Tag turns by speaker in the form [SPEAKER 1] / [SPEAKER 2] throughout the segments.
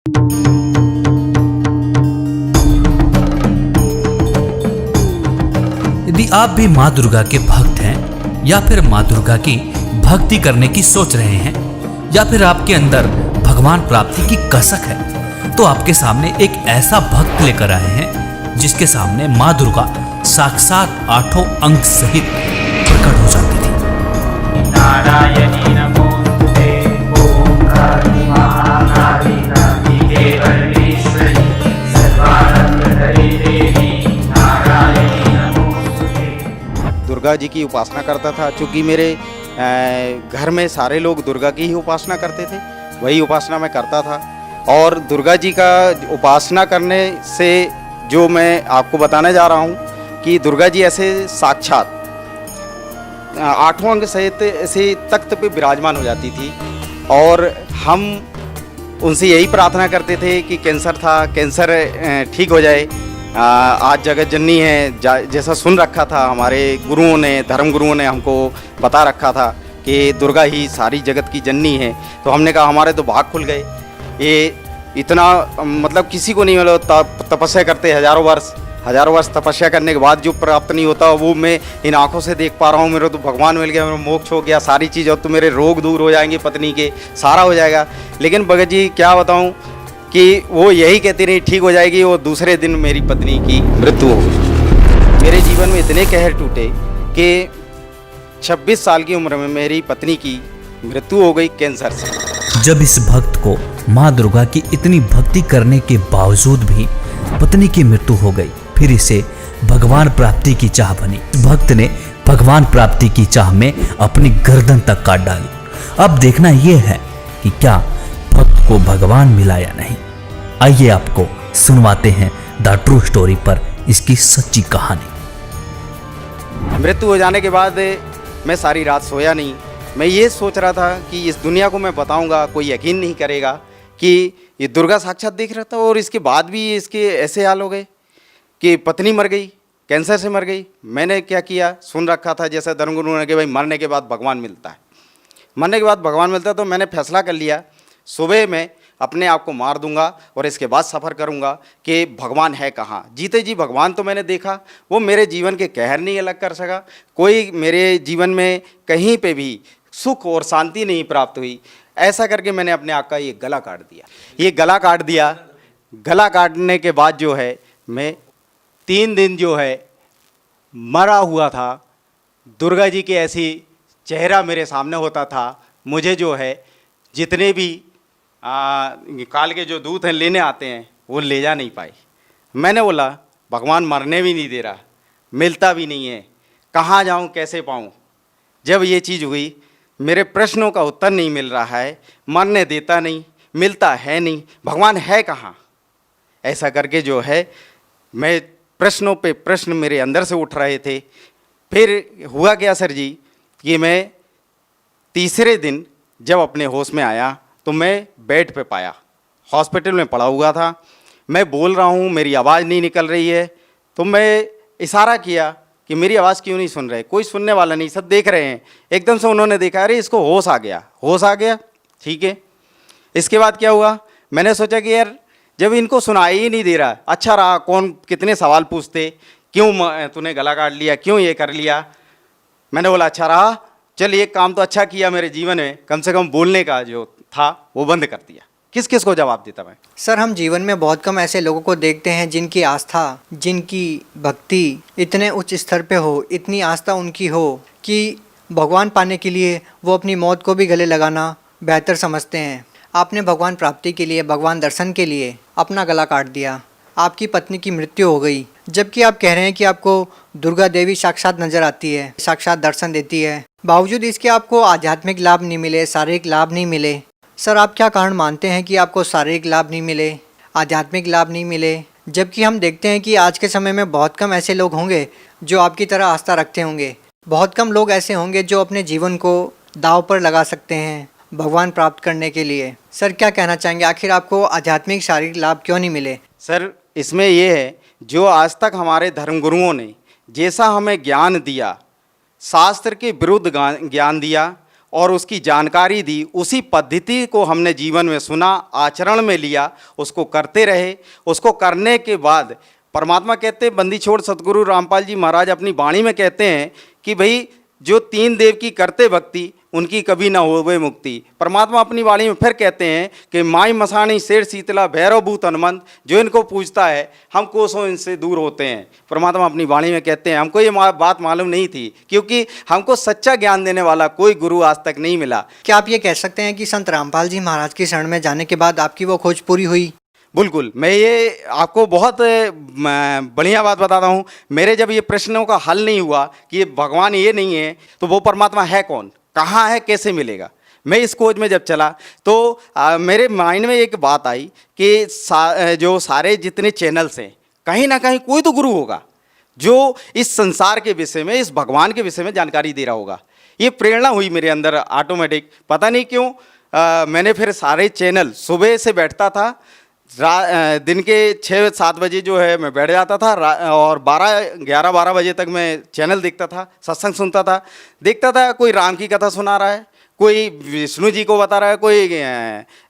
[SPEAKER 1] यदि आप भी माँ दुर्गा के भक्त हैं या फिर माँ दुर्गा की भक्ति करने की सोच रहे हैं या फिर आपके अंदर भगवान प्राप्ति की कसक है, तो आपके सामने एक ऐसा भक्त लेकर आए हैं जिसके सामने माँ दुर्गा साक्षात 8 अंग सहित प्रकट हो जाती थी। नारायणी नमोस्तुते, ओम काली महाकाली नारायणी देवी, नारायणी नमोस्तुते।
[SPEAKER 2] दुर्गा जी की उपासना करता था। चूँकि मेरे घर में सारे लोग दुर्गा की ही उपासना करते थे, वही उपासना मैं करता था। और दुर्गा जी का उपासना करने से जो मैं आपको बताने जा रहा हूँ कि दुर्गा जी ऐसे साक्षात 8 अंग सहित ऐसे तख्त पे विराजमान हो जाती थी। और हम उनसे यही प्रार्थना करते थे कि कैंसर था, कैंसर ठीक हो जाए। आज जगत जननी है जैसा सुन रखा था, हमारे गुरुओं ने, धर्म गुरुओं ने हमको बता रखा था कि दुर्गा ही सारी जगत की जननी है। तो हमने कहा हमारे तो भाग खुल गए। ये इतना मतलब किसी को नहीं मिला। तपस्या करते हज़ारों वर्ष तपस्या करने के बाद जो प्राप्त नहीं होता वो मैं इन आंखों से देख पा रहा हूँ। मेरे तो भगवान मिल गया, मेरा मोक्ष हो गया, सारी चीज़, और तो मेरे रोग दूर हो जाएंगे, पत्नी के सारा हो जाएगा। लेकिन भगत जी क्या बताऊँ कि वो यही कहती रही ठीक हो जाएगी। वो दूसरे दिन मेरी पत्नी की मृत्यु हो गई। मेरे जीवन में इतने कहर टूटे कि 26 साल की उम्र में मेरी पत्नी की मृत्यु हो गई कैंसर से।
[SPEAKER 1] जब इस भक्त को माँ दुर्गा की इतनी भक्ति करने के बावजूद भी पत्नी की मृत्यु हो गई, फिर इसे भगवान प्राप्ति की चाह बनी। भक्त ने भगवान प्राप्ति की चाह में अपनी गर्दन तक काट डाली। अब देखना यह है कि क्या भक्त को भगवान मिला या नहीं। आइए आपको सुनवाते हैं द ट्रू स्टोरी पर इसकी सच्ची कहानी।
[SPEAKER 2] मृत्यु हो जाने के बाद मैं सारी रात सोया नहीं। मैं ये सोच रहा था कि इस दुनिया को मैं बताऊंगा, कोई यकीन नहीं करेगा कि ये दुर्गा साक्षात देख रहा था। और इसके बाद भी इसके ऐसे हाल हो गए कि पत्नी मर गई, कैंसर से मर गई। मैंने क्या किया, सुन रखा था जैसे धर्मगुरु ने कि भाई मरने के बाद भगवान मिलता है, मरने के बाद भगवान मिलता है। तो मैंने फैसला कर लिया सुबह मैं अपने आप को मार दूंगा और इसके बाद सफ़र करूंगा कि भगवान है कहाँ। जीते जी भगवान तो मैंने देखा, वो मेरे जीवन के कहर नहीं अलग कर सका। कोई मेरे जीवन में कहीं पे भी सुख और शांति नहीं प्राप्त हुई। ऐसा करके मैंने अपने आप का ये गला काट दिया। ये गला काट दिया। गला काटने के बाद जो है मैं 3 दिन जो है मरा हुआ था। दुर्गा जी के ऐसी चेहरा मेरे सामने होता था। मुझे जो है जितने भी काल के जो दूत हैं लेने आते हैं वो ले जा नहीं पाए। मैंने बोला भगवान मरने भी नहीं दे रहा, मिलता भी नहीं है, कहाँ जाऊँ, कैसे पाऊँ। जब ये चीज़ हुई, मेरे प्रश्नों का उत्तर नहीं मिल रहा है, मरने देता नहीं, मिलता है नहीं, भगवान है कहाँ। ऐसा करके जो है मैं प्रश्नों पे प्रश्न मेरे अंदर से उठ रहे थे। फिर हुआ क्या सर जी कि मैं तीसरे दिन जब अपने होश में आया तो मैं बेड पे पाया, हॉस्पिटल में पड़ा हुआ था। मैं बोल रहा हूँ, मेरी आवाज़ नहीं निकल रही है। तो मैं इशारा किया कि मेरी आवाज़ क्यों नहीं सुन रहे। कोई सुनने वाला नहीं, सब देख रहे हैं। एकदम से उन्होंने देखा, अरे इसको होश आ गया, होश आ गया, ठीक है। इसके बाद क्या हुआ, मैंने सोचा कि यार जब इनको सुनाई ही नहीं दे रहा, अच्छा रहा, कौन कितने सवाल पूछते, क्यों तूने गला काट लिया, क्यों ये कर लिया। मैंने बोला अच्छा रहा, चल एक काम तो अच्छा किया मेरे जीवन में, कम से कम बोलने का जो था वो बंद कर दिया। किस किस को जवाब देता मैं।
[SPEAKER 3] सर हम जीवन में बहुत कम ऐसे लोगों को देखते हैं जिनकी आस्था, जिनकी भक्ति इतने उच्च स्तर पे हो, इतनी आस्था उनकी हो कि भगवान पाने के लिए वो अपनी मौत को भी गले लगाना बेहतर समझते हैं। आपने भगवान प्राप्ति के लिए, भगवान दर्शन के लिए अपना गला काट दिया। आपकी पत्नी की मृत्यु हो गई, जबकि आप कह रहे हैं कि आपको दुर्गा देवी साक्षात नजर आती है, साक्षात दर्शन देती है। बावजूद इसके आपको आध्यात्मिक लाभ नहीं मिले, शारीरिक लाभ नहीं मिले। सर आप क्या कारण मानते हैं कि आपको शारीरिक लाभ नहीं मिले, आध्यात्मिक लाभ नहीं मिले, जबकि हम देखते हैं कि आज के समय में बहुत कम ऐसे लोग होंगे जो आपकी तरह आस्था रखते होंगे। बहुत कम लोग ऐसे होंगे जो अपने जीवन को दांव पर लगा सकते हैं भगवान प्राप्त करने के लिए। सर क्या कहना चाहेंगे, आखिर आपको आध्यात्मिक शारीरिक लाभ क्यों नहीं मिले।
[SPEAKER 2] सर इसमें ये है, जो आज तक हमारे धर्मगुरुओं ने जैसा हमें ज्ञान दिया, शास्त्र के विरुद्ध ज्ञान दिया, और उसकी जानकारी दी, उसी पद्धति को हमने जीवन में सुना, आचरण में लिया, उसको करते रहे। उसको करने के बाद परमात्मा कहते हैं, बंदी छोड़ सतगुरु रामपाल जी महाराज अपनी वाणी में कहते हैं कि भाई जो तीन देव की करते भक्ति उनकी कभी ना होवे मुक्ति। परमात्मा अपनी वाणी में फिर कहते हैं कि माई मसाणी शेर शीतला भैरव भूत हनुमंत, जो इनको पूजता है हम कोसों इनसे दूर होते हैं। परमात्मा अपनी वाणी में कहते हैं। हमको ये बात मालूम नहीं थी, क्योंकि हमको सच्चा ज्ञान देने वाला कोई गुरु आज तक नहीं मिला।
[SPEAKER 3] क्या आप ये कह सकते हैं कि संत रामपाल जी महाराज की शरण में जाने के बाद आपकी वो खोज पूरी हुई?
[SPEAKER 2] बिल्कुल, मैं ये आपको बहुत बढ़िया बात बताता हूँ। मेरे जब ये प्रश्नों का हल नहीं हुआ कि ये भगवान ये नहीं है तो वो परमात्मा है कौन, कहाँ है, कैसे मिलेगा, मैं इस खोज में जब चला तो मेरे माइंड में एक बात आई कि जो सारे जितने चैनल्स हैं, कहीं ना कहीं कोई तो गुरु होगा जो इस संसार के विषय में, इस भगवान के विषय में जानकारी दे रहा होगा। ये प्रेरणा हुई मेरे अंदर ऑटोमेटिक, पता नहीं क्यों। मैंने फिर सारे चैनल, सुबह से बैठता था, दिन के 6-7 बजे जो है मैं बैठ जाता था और 11-12 बजे तक मैं चैनल देखता था, सत्संग सुनता था, देखता था। कोई राम की कथा सुना रहा है, कोई विष्णु जी को बता रहा है, कोई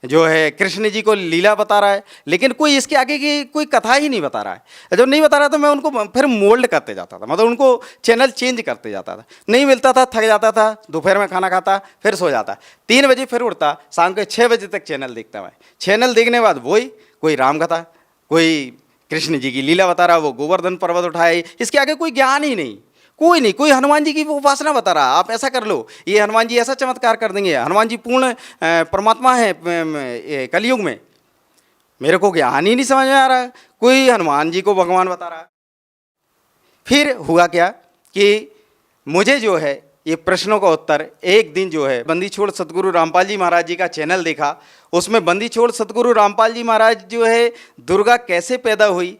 [SPEAKER 2] जो है कृष्ण जी को लीला बता रहा है, लेकिन कोई इसके आगे की कोई कथा ही नहीं बता रहा है। जब नहीं बता रहा तो मैं उनको फिर मोल्ड करते जाता था, मतलब उनको चैनल चेंज करते जाता था। नहीं मिलता था, थक जाता था, दोपहर में खाना खाता, फिर सो जाता। 3 बजे फिर उठता, शाम के 6 बजे तक चैनल देखता मैं। चैनल देखने के बाद वही कोई राम कथा, कोई कृष्ण जी की लीला बता रहा, वो गोवर्धन पर्वत उठाए, इसके आगे कोई ज्ञान ही नहीं, कोई नहीं। कोई हनुमान जी की उपासना बता रहा, आप ऐसा कर लो, ये हनुमान जी ऐसा चमत्कार कर देंगे, हनुमान जी पूर्ण परमात्मा है कलयुग में। मेरे को ज्ञान ही नहीं समझ में आ रहा है, कोई हनुमान जी को भगवान बता रहा है। फिर हुआ क्या कि मुझे जो है ये प्रश्नों का उत्तर एक दिन जो है बंदी छोड़ सतगुरु रामपाल जी महाराज जी का चैनल देखा। उसमें बंदी छोड़ सतगुरु रामपाल जी महाराज जो है दुर्गा कैसे पैदा हुई,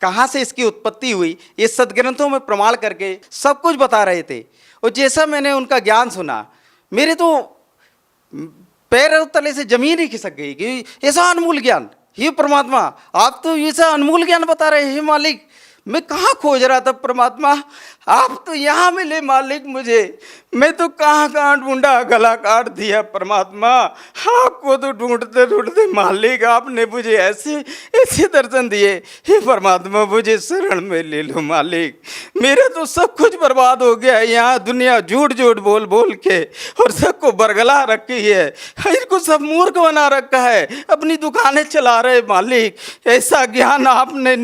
[SPEAKER 2] कहाँ से इसकी उत्पत्ति हुई, ये सदग्रंथों में प्रमाण करके सब कुछ बता रहे थे। और जैसा मैंने उनका ज्ञान सुना, मेरे तो पैर तले से जमीन ही खिसक गई कि ऐसा अनमोल ज्ञान, हे परमात्मा आप तो ऐसा अनमोल ज्ञान बता रहे हैं मालिक। मैं कहाँ खोज रहा था परमात्मा, आप तो यहाँ मिले मालिक मुझे। मैं तो कहाँ कहाँ ढूंढा, गला काट दिया परमात्मा। आपको तो ढूंढते ढूंढते मालिक आपने मुझे ऐसे ऐसे दर्शन दिए। हे परमात्मा मुझे शरण में ले लो मालिक, मेरा तो सब कुछ बर्बाद हो गया है। यहाँ दुनिया झूठ झूठ बोल बोल के और सबको बरगला रखी है, इनको सब मूर्ख बना रखा है, अपनी दुकानें चला रहे मालिक। ऐसा ज्ञान आपने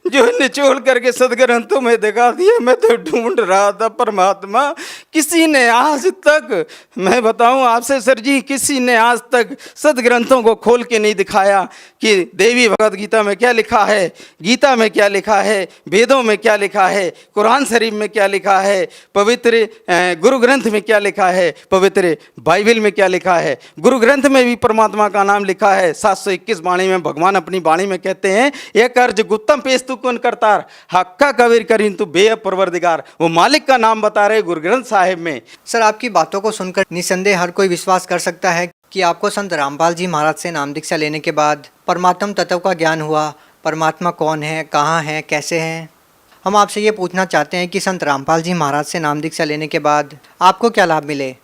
[SPEAKER 2] जो निचोड़ करके सदग्रंथों में दिखा दिया। मैं तो ढूंढ रहा था परमात्मा, किसी ने आज तक, मैं बताऊं आपसे सर जी, किसी ने आज तक सदग्रंथों को खोल के नहीं दिखाया कि देवी भगवत गीता में क्या लिखा है, गीता में क्या लिखा है, वेदों में क्या लिखा है, कुरान शरीफ में क्या लिखा है, पवित्र गुरु ग्रंथ में क्या लिखा है, पवित्र बाइबल में क्या लिखा है। गुरु ग्रंथ में भी परमात्मा का नाम लिखा है। 721 वाणी में भगवान अपनी वाणी में कहते हैं, एक अर्ज गुप्तम पेश तू कौन करतार, हक्का कबीर करीन तू बे परवरदिगार। वो मालिक का नाम बता रहे गुरु ग्रंथ साहिब में।
[SPEAKER 3] सर आपकी बातों को सुनकर निसंदेह हर कोई विश्वास कर सकता है कि आपको संत रामपाल जी महाराज से नाम दीक्षा लेने के बाद परमात्म तत्व का ज्ञान हुआ। परमात्मा कौन है, कहाँ है, कैसे हैं। हम आपसे ये पूछना चाहते हैं कि संत रामपाल जी महाराज से नाम दीक्षा लेने के बाद आपको क्या लाभ मिले?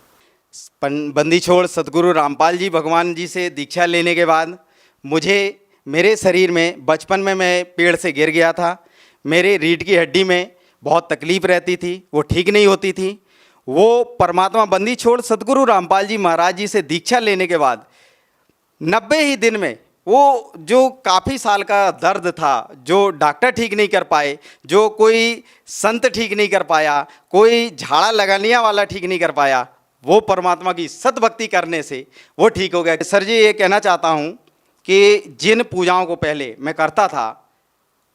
[SPEAKER 2] बंदी छोड़ सतगुरु रामपाल जी भगवान जी से दीक्षा लेने के बाद मुझे, मेरे शरीर में, बचपन में मैं पेड़ से गिर गया था, मेरे रीढ़ की हड्डी में बहुत तकलीफ रहती थी, वो ठीक नहीं होती थी। वो परमात्मा बंदी छोड़ सतगुरु रामपाल जी महाराज जी से दीक्षा लेने के बाद 90 ही दिन में वो जो काफ़ी साल का दर्द था, जो डॉक्टर ठीक नहीं कर पाए, जो कोई संत ठीक नहीं कर पाया, कोई झाड़ा लगाने वाला ठीक नहीं कर पाया, वो परमात्मा की सतभक्ति करने से वो ठीक हो गया। सर जी ये कहना चाहता हूँ कि जिन पूजाओं को पहले मैं करता था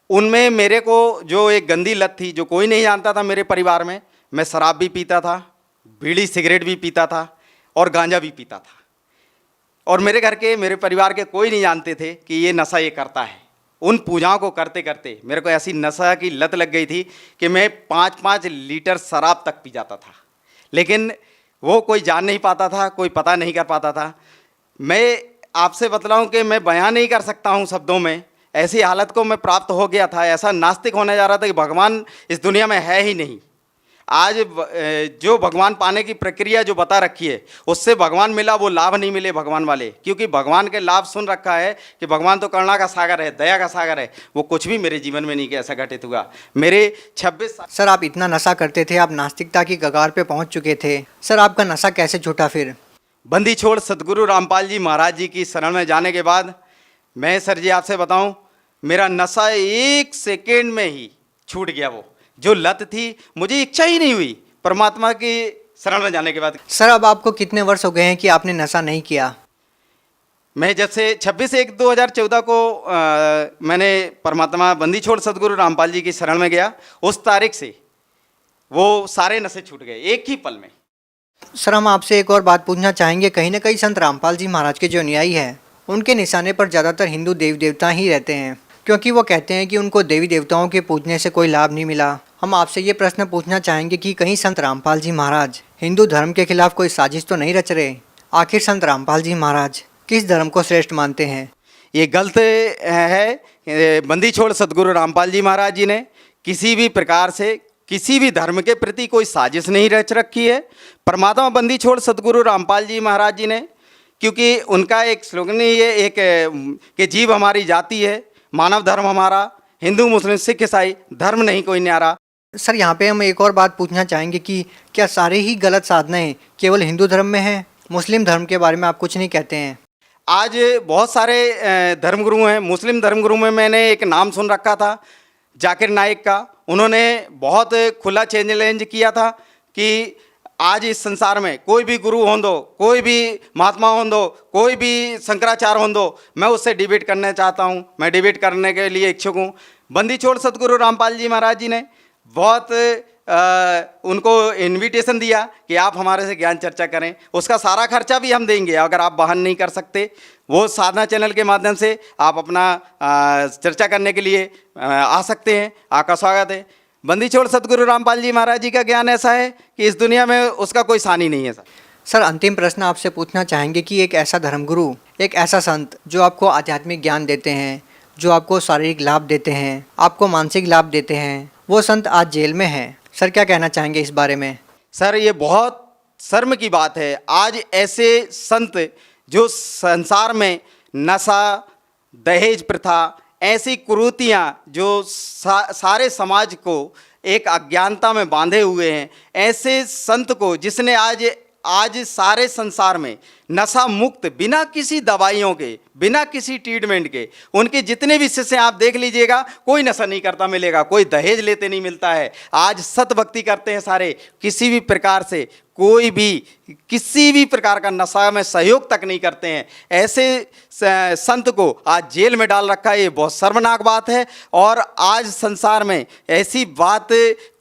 [SPEAKER 2] उनमें मेरे को जो एक गंदी लत थी, जो कोई नहीं जानता था मेरे परिवार में, मैं शराब भी पीता था, बीड़ी सिगरेट भी पीता था और गांजा भी पीता था। और मेरे घर के, मेरे परिवार के कोई नहीं जानते थे कि ये नशा ये करता है। उन पूजाओं को करते करते मेरे को ऐसी नशा की लत लग गई थी कि मैं 5-5 लीटर शराब तक पी जाता था, लेकिन वो कोई जान नहीं पाता था, कोई पता नहीं कर पाता था। मैं आपसे बतलाऊं कि मैं बयान नहीं कर सकता हूं शब्दों में, ऐसी हालत को मैं प्राप्त हो गया था। ऐसा नास्तिक होने जा रहा था कि भगवान इस दुनिया में है ही नहीं। आज जो भगवान पाने की प्रक्रिया जो बता रखी है, उससे भगवान मिला वो लाभ नहीं मिले भगवान वाले, क्योंकि भगवान के लाभ सुन रखा है कि भगवान तो करुणा का सागर है, दया का सागर है। वो कुछ भी मेरे जीवन में नहीं कि ऐसा घटित हुआ। मेरे 26 साल।
[SPEAKER 3] सर आप इतना नशा करते थे, आप नास्तिकता की कगार पे पहुंच चुके थे, सर आपका नशा कैसे छूटा फिर?
[SPEAKER 2] बंदी छोड़ सदगुरु रामपाल जी महाराज जी की शरण में जाने के बाद मैं सर जी आपसे बताऊं, मेरा नशा 1 सेकेंड में ही छूट गया। वो जो लत थी, मुझे इच्छा ही नहीं हुई परमात्मा की शरण में जाने के बाद।
[SPEAKER 3] सर अब आपको कितने वर्ष हो गए हैं कि आपने नशा नहीं किया?
[SPEAKER 2] मैं जब से 26/1/2014 को मैंने परमात्मा बंदी छोड़ सदगुरु रामपाल जी की शरण में गया, उस तारीख से वो सारे नशे छूट गए एक ही पल में।
[SPEAKER 3] सर हम आपसे एक और बात पूछना चाहेंगे, कहीं ना कहीं संत रामपाल जी महाराज के जो अनुयायी हैं उनके निशाने पर ज़्यादातर हिंदू देवी देवता ही रहते हैं, क्योंकि वो कहते हैं कि उनको देवी देवताओं के पूजने से कोई लाभ नहीं मिला। हम आपसे ये प्रश्न पूछना चाहेंगे कि कहीं संत रामपाल जी महाराज हिंदू धर्म के खिलाफ कोई साजिश तो नहीं रच रहे? आखिर संत रामपाल जी महाराज किस धर्म को श्रेष्ठ मानते हैं?
[SPEAKER 2] ये गलत है। बंदी छोड़ सदगुरु रामपाल जी महाराज जी ने किसी भी प्रकार से किसी भी धर्म के प्रति कोई साजिश नहीं रच रखी है। परमात्मा बंदी छोड़ सदगुरु रामपाल जी महाराज जी ने, क्योंकि उनका एक स्लोगन ही है एक कि जीव हमारी जाति है, मानव धर्म हमारा, हिंदू मुस्लिम सिख ईसाई धर्म नहीं कोई न्यारा।
[SPEAKER 3] सर यहाँ पे हम एक और बात पूछना चाहेंगे कि क्या सारे ही गलत साधनाएं केवल हिंदू धर्म में हैं? मुस्लिम धर्म के बारे में आप कुछ नहीं कहते हैं?
[SPEAKER 2] आज बहुत सारे धर्मगुरु हैं। मुस्लिम धर्मगुरु में मैंने एक नाम सुन रखा था जाकिर नाइक का। उन्होंने बहुत खुला चैलेंज किया था कि आज इस संसार में कोई भी गुरु हों दो, कोई भी महात्मा हों दो, कोई भी शंकराचार्य हों दो, मैं उससे डिबेट करना चाहता हूं, मैं डिबेट करने के लिए इच्छुक हूं। बंदी छोड़ सदगुरु रामपाल जी महाराज जी ने बहुत उनको इनविटेशन दिया कि आप हमारे से ज्ञान चर्चा करें, उसका सारा खर्चा भी हम देंगे। अगर आप बहन नहीं कर सकते, वो साधना चैनल के माध्यम से आप अपना चर्चा करने के लिए आ सकते हैं। आपका स्वागत है। बंदी छोड़ सदगुरु रामपाल जी महाराज जी का ज्ञान ऐसा है कि इस दुनिया में उसका कोई सानी नहीं है।
[SPEAKER 3] सर अंतिम प्रश्न आपसे पूछना चाहेंगे कि एक ऐसा धर्मगुरु, एक ऐसा संत जो आपको आध्यात्मिक ज्ञान देते हैं, जो आपको शारीरिक लाभ देते हैं, आपको मानसिक लाभ देते हैं, वो संत आज जेल में है। सर क्या कहना चाहेंगे इस बारे में?
[SPEAKER 2] सर ये बहुत शर्म की बात है। आज ऐसे संत जो संसार में नशा, दहेज प्रथा, ऐसी कुरीतियाँ जो सारे समाज को एक अज्ञानता में बांधे हुए हैं, ऐसे संत को जिसने आज सारे संसार में नशा मुक्त, बिना किसी दवाइयों के, बिना किसी ट्रीटमेंट के, उनके जितने भी शिष्य आप देख लीजिएगा, कोई नशा नहीं करता मिलेगा, कोई दहेज लेते नहीं मिलता है। आज सत भक्ति करते हैं सारे, किसी भी प्रकार से कोई भी किसी भी प्रकार का नशा में सहयोग तक नहीं करते हैं। ऐसे संत को आज जेल में डाल रखा है, ये बहुत शर्मनाक बात है। और आज संसार में ऐसी बात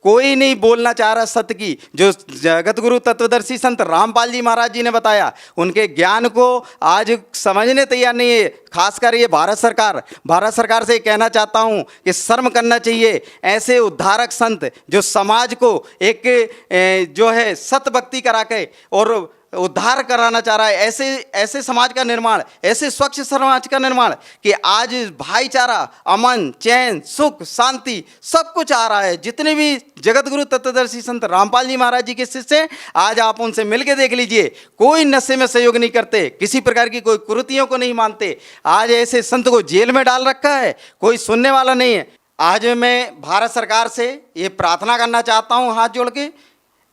[SPEAKER 2] कोई नहीं बोलना चाह रहा सत्य की, जो जगत गुरु तत्वदर्शी संत रामपाल जी महाराज जी ने बताया, उनके ज्ञान को आज समझने तैयार नहीं है। खासकर ये भारत सरकार से कहना चाहता हूँ कि शर्म करना चाहिए। ऐसे उद्धारक संत जो समाज को एक जो है सत भक्ति करा के और उद्धार कराना चाह रहा है, ऐसे समाज का निर्माण, ऐसे स्वच्छ समाज का निर्माण कि आज भाईचारा, अमन, चैन, सुख, शांति सब कुछ आ रहा है। जितने भी जगत गुरु तत्वदर्शी संत रामपाल जी महाराज जी के शिष्य हैं, आज आप उनसे मिलके देख लीजिए, कोई नशे में सहयोग नहीं करते, किसी प्रकार की कोई कुरीतियों को नहीं मानते। आज ऐसे संत को जेल में डाल रखा है, कोई सुनने वाला नहीं है। आज मैं भारत सरकार से ये प्रार्थना करना चाहता हूँ हाथ जोड़ के,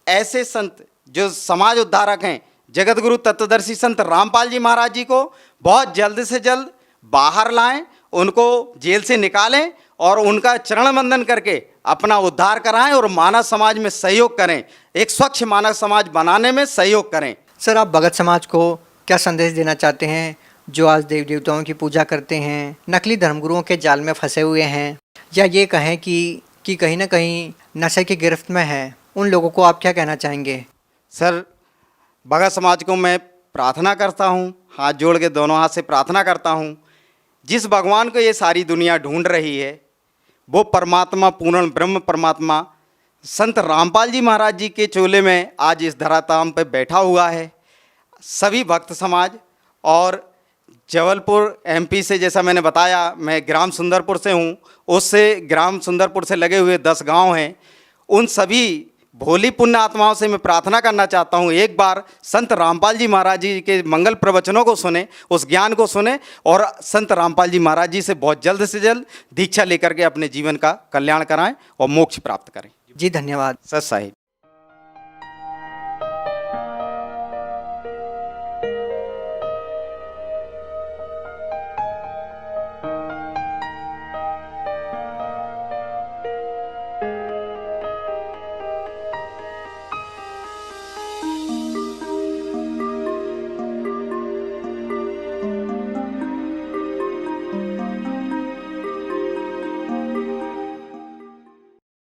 [SPEAKER 2] ऐसे संत जो समाज उद्धारक हैं, जगत गुरु तत्वदर्शी संत रामपाल जी महाराज जी को बहुत जल्द से जल्द बाहर लाएं, उनको जेल से निकालें और उनका चरण वंदन करके अपना उद्धार कराएं और मानव समाज में सहयोग करें, एक स्वच्छ मानव समाज बनाने में सहयोग करें।
[SPEAKER 3] सर आप भगत समाज को क्या संदेश देना चाहते हैं जो आज देवी देवताओं की पूजा करते हैं, नकली धर्मगुरुओं के जाल में फंसे हुए हैं, या ये कहें कि कहीं ना कहीं नशे की गिरफ्त में है, उन लोगों को आप क्या कहना चाहेंगे?
[SPEAKER 2] सर भगत समाज को मैं प्रार्थना करता हूँ, हाथ जोड़ के दोनों हाथ से प्रार्थना करता हूँ, जिस भगवान को ये सारी दुनिया ढूंढ रही है, वो परमात्मा, पूर्ण ब्रह्म परमात्मा संत रामपाल जी महाराज जी के चोले में आज इस धराधाम पे बैठा हुआ है। सभी भक्त समाज और जबलपुर एमपी से, जैसा मैंने बताया, मैं ग्राम सुंदरपुर से हूँ, उससे ग्राम सुंदरपुर से लगे हुए 10 गांव हैं, उन सभी भोली पुण्य आत्माओं से मैं प्रार्थना करना चाहता हूँ, एक बार संत रामपाल जी महाराज जी के मंगल प्रवचनों को सुने, उस ज्ञान को सुने और संत रामपाल जी महाराज जी से बहुत जल्द से जल्द दीक्षा लेकर के अपने जीवन का कल्याण कराएं और मोक्ष प्राप्त करें।
[SPEAKER 3] जी धन्यवाद।
[SPEAKER 2] सत साहिब।